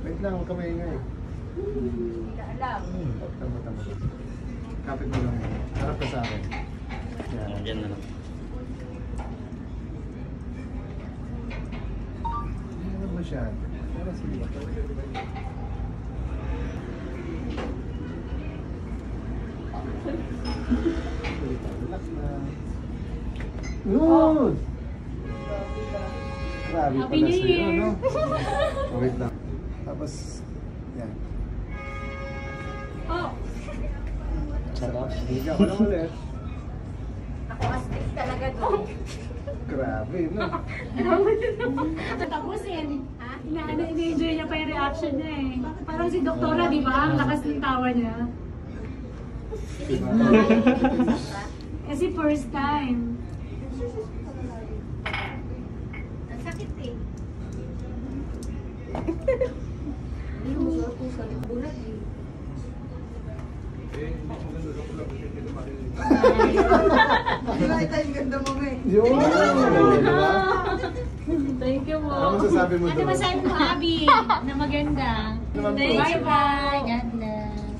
Wait lang, huwag ka maingay. Hindi ka alam. Tama. Kapit mo lang. Harap ka sa akin. Yan. Diyan na lang. Hindi naman masyado. Pero sige. Relax na. Good! Grabe Happy pala New sa'yo, Year! no? Oh, wait lang. Tapos, yan. Oh! Sarap. Higa ko lang ulit. Ako astig talaga doon. Grabe, no? Tapusin. Ha? Ina-enjoy niya pa yung reaction niya eh. Parang si Doktora, di ba? Ang lakas ng tawa niya. Diba? Kasi first time. Ang sakit eh. Nakita yung ganda mo, May. Yun! Diba? Thank you mo. Ano masasabi mo Ano doon? masasabi mo, Abby? Na maganda. Naman po. Bye-bye. God bless.